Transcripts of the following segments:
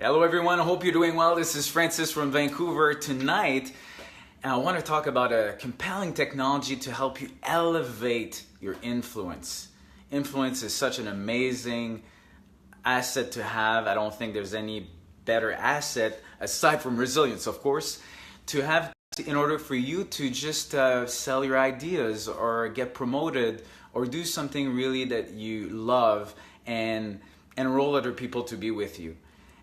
Hello everyone, I hope you're doing well. This is Francis from Vancouver. Tonight, I want to talk about a compelling technology to help you elevate your influence. Influence is such an amazing asset to have. I don't think there's any better asset, aside from resilience, of course, to have in order for you to just sell your ideas or get promoted or do something really that you love and enroll other people to be with you.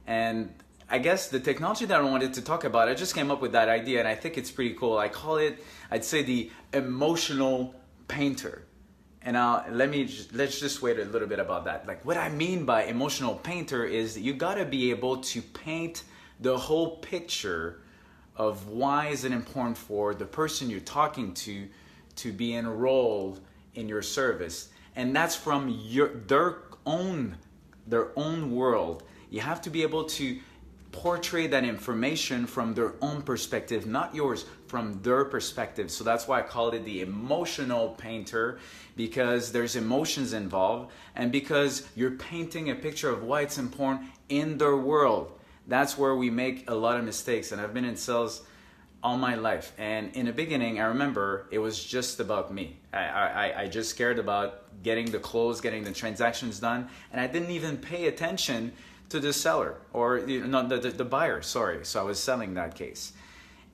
And I guess the technology that I wanted to talk about, I just came up with that idea and I think it's pretty cool. I call it, I'd say, the emotional painter. And let's just wait a little bit about that. Like, what I mean by emotional painter is that you gotta be able to paint the whole picture of why is it important for the person you're talking to be enrolled in your service. And that's from their own world. You have to be able to portray that information from their own perspective, not yours, from their perspective. So that's why I call it the emotional painter, because there's emotions involved and because you're painting a picture of why it's important in their world. That's where we make a lot of mistakes. And I've been in sales all my life. And in the beginning, I remember it was just about me. I just cared about getting the close, getting the transactions done. And I didn't even pay attention to the seller or the buyer, sorry. So I was selling that case.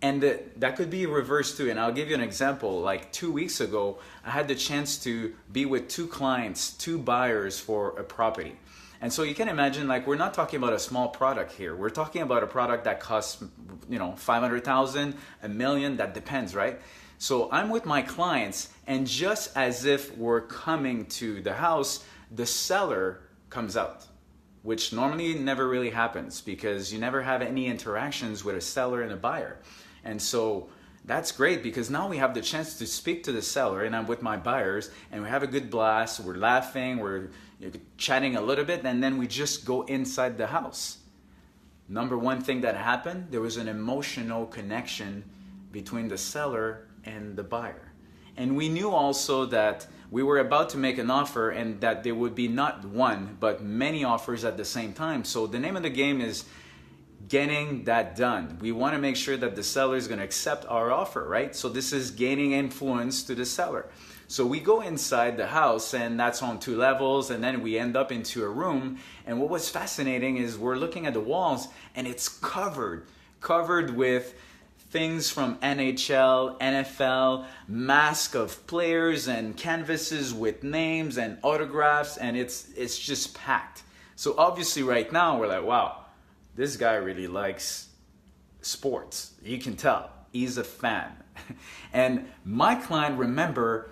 And that could be reversed too. And I'll give you an example. Like 2 weeks ago, I had the chance to be with two clients, two buyers for a property. And so you can imagine, like, we're not talking about a small product here. We're talking about a product that costs, $500,000, $1 million, that depends, right? So I'm with my clients, and just as if we're coming to the house, the seller comes out, which normally never really happens because you never have any interactions with a seller and a buyer. And so that's great because now we have the chance to speak to the seller, and I'm with my buyers and we have a good blast. We're laughing, we're chatting a little bit, and then we just go inside the house. Number one thing that happened, there was an emotional connection between the seller and the buyer. And we knew also that we were about to make an offer and that there would be not one, but many offers at the same time. So the name of the game is getting that done. We want to make sure that the seller is going to accept our offer, right? So this is gaining influence to the seller. So we go inside the house, and that's on 2 levels, and then we end up into a room. And what was fascinating is we're looking at the walls, and it's covered with things from NHL, NFL, mask of players and canvases with names and autographs, and it's just packed. So obviously right now we're like, wow, this guy really likes sports. You can tell he's a fan. And my client, remember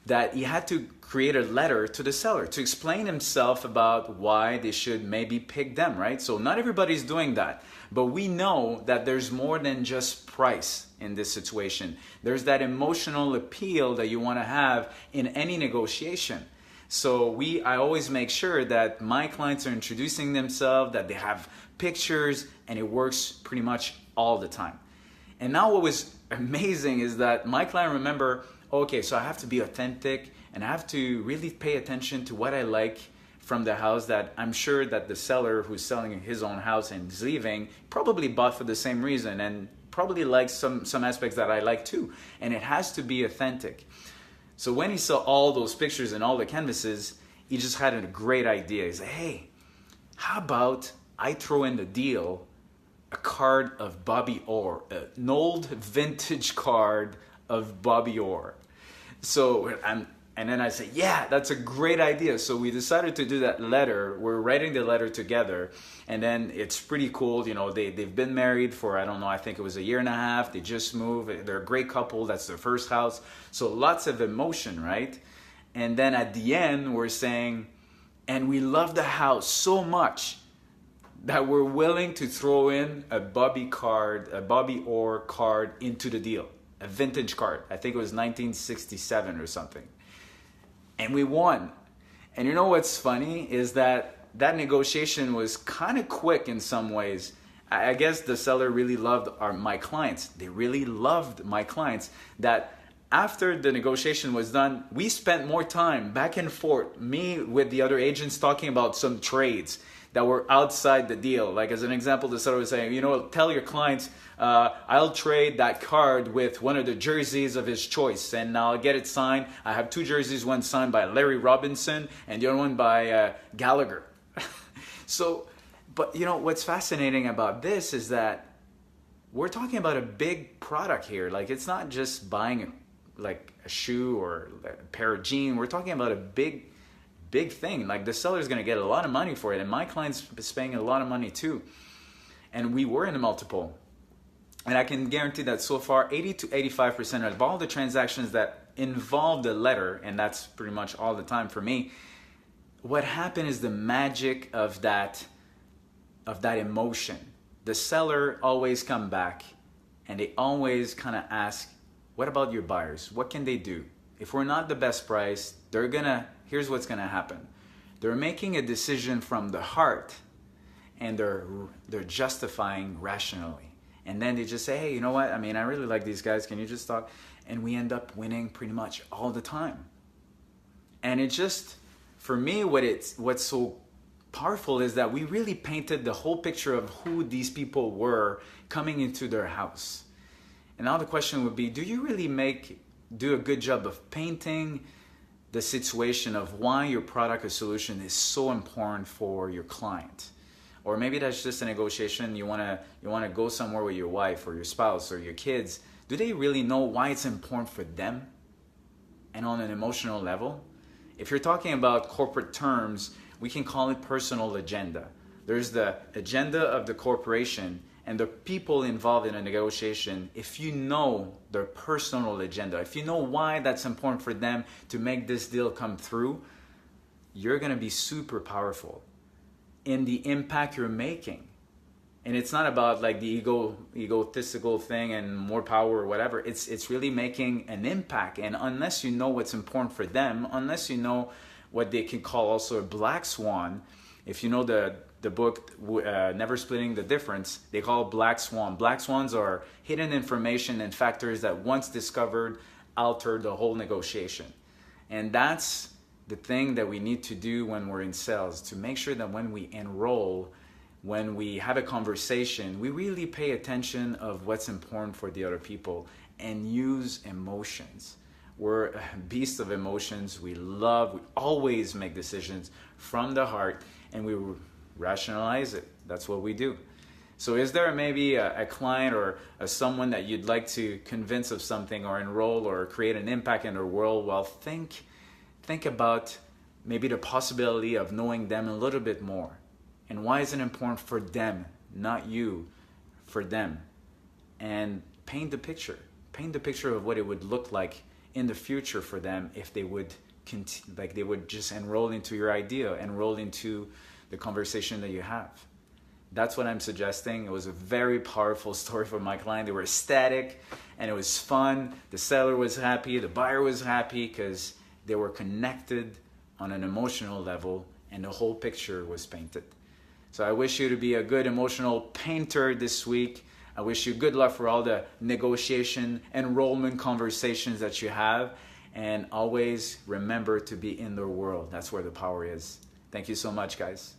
that he had to create a letter to the seller to explain himself about why they should maybe pick them, right? So not everybody's doing that, but we know that there's more than just price in this situation. There's that emotional appeal that you want to have in any negotiation. So I always make sure that my clients are introducing themselves, that they have pictures, and it works pretty much all the time. And now what was amazing is that my client remember, okay, so I have to be authentic and I have to really pay attention to what I like from the house that I'm sure that the seller who's selling his own house and is leaving probably bought for the same reason and probably likes some aspects that I like too. And it has to be authentic. So when he saw all those pictures and all the canvases, he just had a great idea. He said, hey, how about I throw in the deal a card of Bobby Orr, an old vintage card of Bobby Orr. So, and then I said, yeah, that's a great idea. So we decided to do that letter. We're writing the letter together. And then it's pretty cool. They've been married for, I don't know, I think it was 1.5 years. They just moved. They're a great couple. That's their first house. So lots of emotion, right? And then at the end, we're saying, and we love the house so much that we're willing to throw in a Bobby Orr card into the deal. A vintage card. I think it was 1967 or something. And we won. And you know what's funny is that negotiation was kind of quick in some ways. I guess the seller really loved my clients. They really loved my clients that after the negotiation was done, we spent more time back and forth, me with the other agents talking about some trades that were outside the deal. Like as an example, the seller was saying, you know, tell your clients, I'll trade that card with one of the jerseys of his choice and I'll get it signed. I have 2 jerseys, one signed by Larry Robinson and the other one by Gallagher. So, but you know, what's fascinating about this is that we're talking about a big product here. Like it's not just buying like a shoe or a pair of jeans. We're talking about a big thing. Like the seller's going to get a lot of money for it, and my client's paying a lot of money too. And we were in a multiple, and I can guarantee that so far 80 to 85% of all the transactions that involve the letter, and that's pretty much all the time for me, what happened is the magic of that emotion. The seller always come back and they always kind of ask, what about your buyers? What can they do? If we're not the best price, here's what's gonna happen. They're making a decision from the heart and they're justifying rationally. And then they just say, hey, you know what? I mean, I really like these guys. Can you just talk? And we end up winning pretty much all the time. And it just, for me, what's so powerful is that we really painted the whole picture of who these people were coming into their house. And now the question would be, do you really do a good job of painting the situation of why your product or solution is so important for your client? Or maybe that's just a negotiation. You wanna go somewhere with your wife or your spouse or your kids. Do they really know why it's important for them? And on an emotional level? If you're talking about corporate terms, we can call it personal agenda. There's the agenda of the corporation and the people involved in a negotiation. If you know their personal agenda, if you know why that's important for them to make this deal come through, you're gonna be super powerful in the impact you're making. And it's not about like the egotistical thing and more power or whatever. It's really making an impact. And unless you know what's important for them, unless you know what they can call also a black swan, if you know the book Never Splitting the Difference, they call it black swan. Black swans are hidden information and factors that once discovered alter the whole negotiation. And that's the thing that we need to do when we're in sales, to make sure that when we enroll, when we have a conversation, we really pay attention of what's important for the other people and use emotions. We're a beast of emotions. We always make decisions from the heart and we rationalize it. That's what we do. So is there maybe a client or someone that you'd like to convince of something or enroll or create an impact in their world? Well, think about maybe the possibility of knowing them a little bit more. And why is it important for them, not you, for them? And paint the picture. Paint the picture of what it would look like in the future for them if they would they would just enroll into your idea, enroll into the conversation that you have. That's what I'm suggesting. It was a very powerful story for my client. They were ecstatic and it was fun. The seller was happy, the buyer was happy because they were connected on an emotional level and the whole picture was painted. So I wish you to be a good emotional painter this week. I wish you good luck for all the negotiation, enrollment conversations that you have. And always remember to be in their world. That's where the power is. Thank you so much, guys.